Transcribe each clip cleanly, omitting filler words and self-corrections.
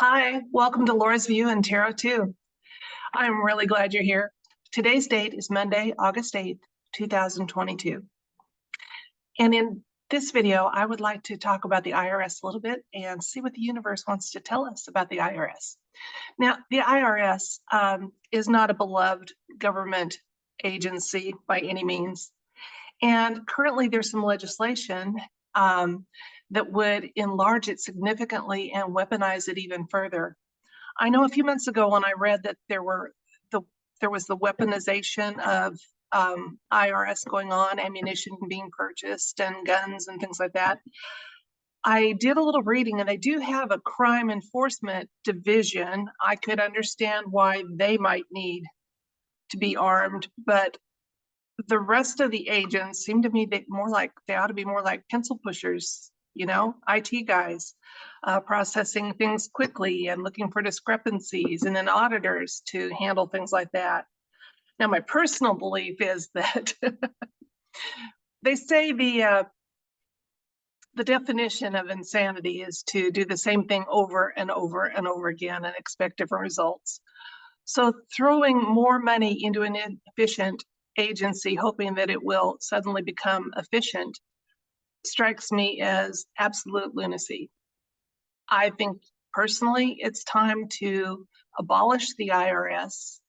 Hi, welcome to Laura's View and Tarot 2. I'm really glad you're here. Today's date is Monday, August 8th, 2022. And in this video, I would like to talk about the IRS a little bit and see what the universe wants to tell us about the IRS. Now, the IRS is not a beloved government agency by any means. And currently there's some legislation that would enlarge it significantly and weaponize it even further. I know a few months ago when I read that there was the weaponization of IRS going on, ammunition being purchased and guns and things like that. I did a little reading and they do have a crime enforcement division. I could understand why they might need to be armed, but the rest of the agents seem to me they ought to be more like pencil pushers, IT guys, processing things quickly and looking for discrepancies, and then auditors to handle things like that. Now, my personal belief is that they say the definition of insanity is to do the same thing over and over and over again and expect different results. So throwing more money into an inefficient agency, hoping that it will suddenly become efficient, strikes me as absolute lunacy. I think personally it's time to abolish the IRS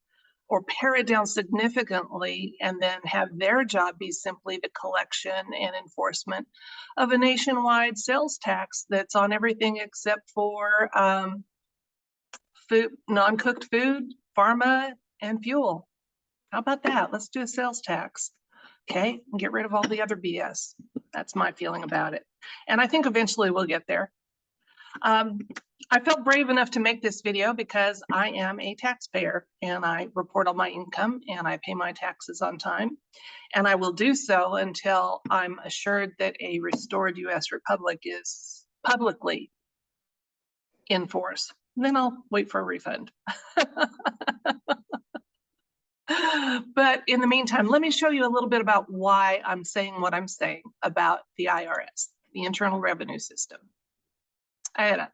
or pare it down significantly and then have their job be simply the collection and enforcement of a nationwide sales tax that's on everything except for food, non-cooked food, pharma, and fuel. How about that? Let's do a sales tax, okay? And get rid of all the other BS. That's my feeling about it. And I think eventually we'll get there. I felt brave enough to make this video because I am a taxpayer and I report all my income and I pay my taxes on time. And I will do so until I'm assured that a restored U.S. Republic is publicly in force. Then I'll wait for a refund. But in the meantime, let me show you a little bit about why I'm saying what I'm saying about the IRS, the Internal Revenue System. I had a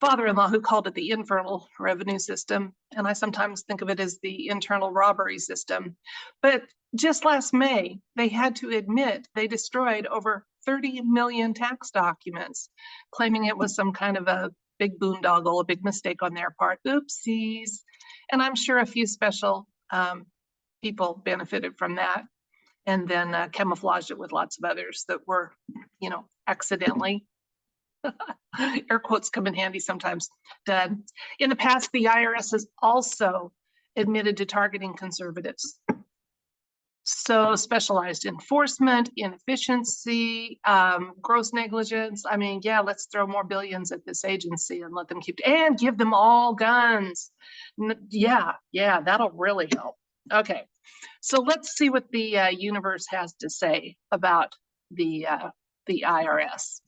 father-in-law who called it the infernal revenue system, and I sometimes think of it as the internal robbery system. But just last May, they had to admit they destroyed over 30 million tax documents, claiming it was some kind of a big boondoggle, a big mistake on their part. Oopsies. And I'm sure a few special people benefited from that and then camouflaged it with lots of others that were, accidentally, air quotes come in handy sometimes, done. In the past, the IRS has also admitted to targeting conservatives. So specialized enforcement, inefficiency, gross negligence. I mean, yeah, let's throw more billions at this agency and let them and give them all guns. Yeah, that'll really help. Okay, so let's see what the universe has to say about the IRS.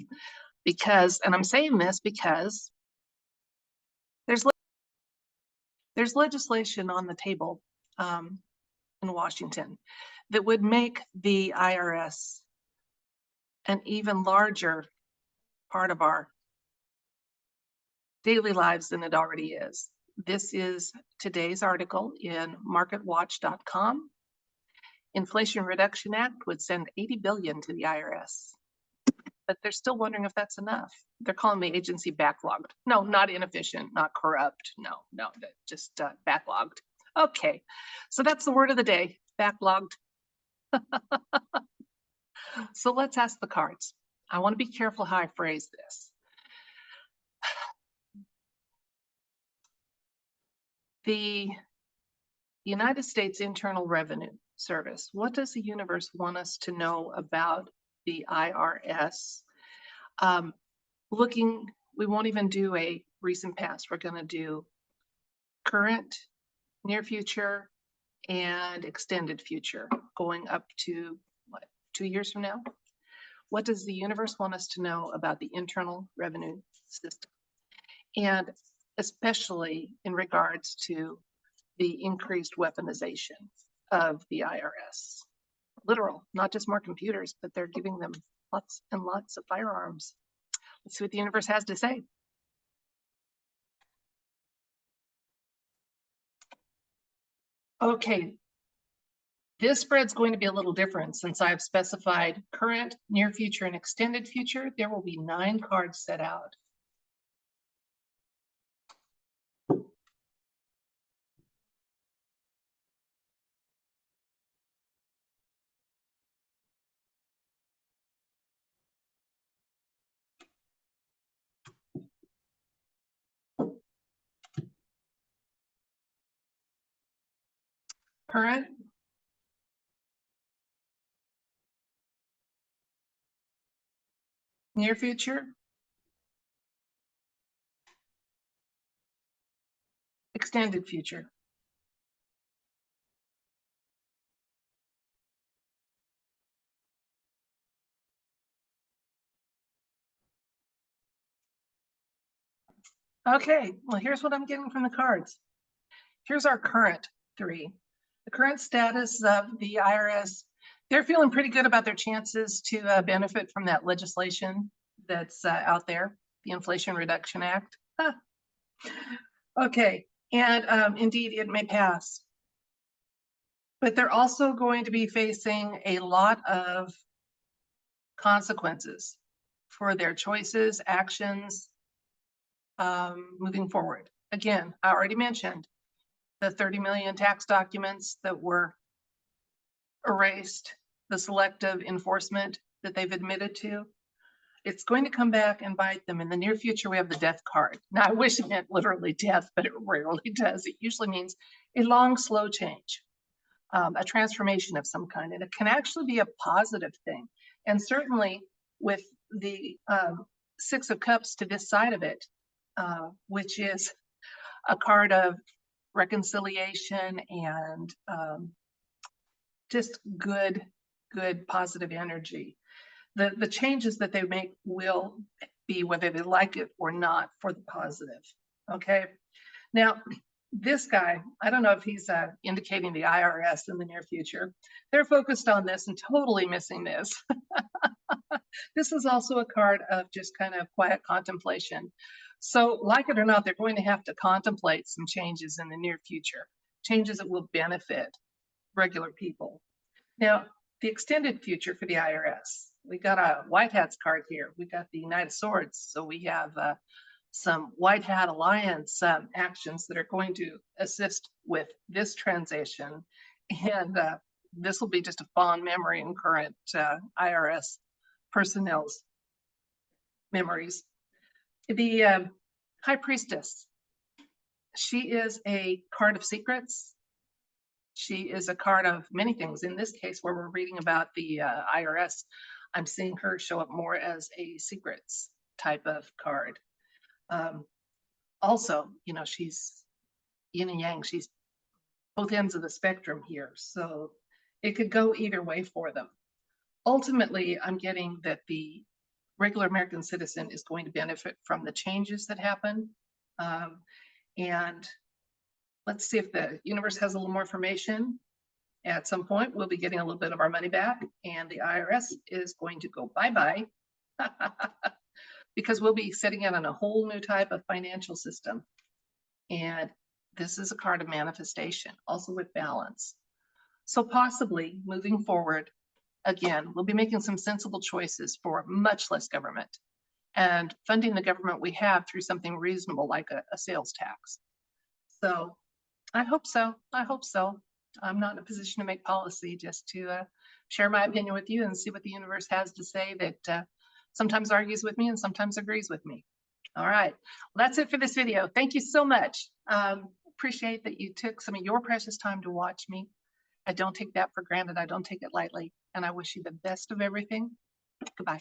Because, and I'm saying this because there's legislation on the table in Washington that would make the IRS an even larger part of our daily lives than it already is. This is today's article in marketwatch.com. Inflation Reduction Act would send $80 billion to the IRS. But they're still wondering if that's enough. They're calling the agency backlogged. No, not inefficient, not corrupt. No, just backlogged. Okay, so that's the word of the day, backlogged. So let's ask the cards. I want to be careful how I phrase this. The United States Internal Revenue Service, what does the universe want us to know about the IRS? We won't even do a recent past. We're going to do current, near future, and extended future, going up to what, 2 years from now? What does the universe want us to know about the Internal Revenue System? And especially in regards to the increased weaponization of the IRS. Literal, not just more computers, but they're giving them lots and lots of firearms. Let's see what the universe has to say. Okay, this spread's going to be a little different since I've specified current, near future, and extended future. There will be 9 cards set out. Current, near future, extended future. Okay, well, here's what I'm getting from the cards. Here's our current 3. The current status of the IRS, they're feeling pretty good about their chances to benefit from that legislation that's out there, the Inflation Reduction Act. Huh. Okay, and indeed it may pass. But they're also going to be facing a lot of consequences for their choices, actions, moving forward. Again, I already mentioned the 30 million tax documents that were erased, the selective enforcement that they've admitted to. It's going to come back and bite them. In the near future, we have the death card. Now, I wish it meant literally death, but it rarely does. It usually means a long, slow change, a transformation of some kind, and it can actually be a positive thing. And certainly with the 6 of Cups to this side of it, which is a card of reconciliation and just good positive energy. The changes that they make will be whether they like it or not for the positive. Okay. Now, this guy, I don't know if he's indicating the IRS in the near future. They're focused on this and totally missing this. This is also a card of just kind of quiet contemplation. So like it or not, they're going to have to contemplate some changes in the near future, changes that will benefit regular people. Now, the extended future for the IRS, we got a White Hats card here. We got the Knight of Swords. So we have some White Hat Alliance actions that are going to assist with this transition. And this will be just a fond memory in current IRS personnel's memories. The High Priestess, she is a card of secrets. She is a card of many things. In this case, where we're reading about the IRS, I'm seeing her show up more as a secrets type of card. Also, you know, she's yin and yang. She's both ends of the spectrum here. So it could go either way for them. Ultimately, I'm getting that the regular American citizen is going to benefit from the changes that happen. And let's see if the universe has a little more information. At some point, we'll be getting a little bit of our money back, and the IRS is going to go bye-bye because we'll be setting out on a whole new type of financial system. And this is a card of manifestation, also with balance. So possibly moving forward, again, we'll be making some sensible choices for much less government and funding the government we have through something reasonable like a sales tax. So I hope so. I hope so. I'm not in a position to make policy, just to share my opinion with you and see what the universe has to say that sometimes argues with me and sometimes agrees with me. All right. Well, that's it for this video. Thank you so much. Appreciate that you took some of your precious time to watch me. I don't take that for granted. I don't take it lightly. And I wish you the best of everything. Goodbye.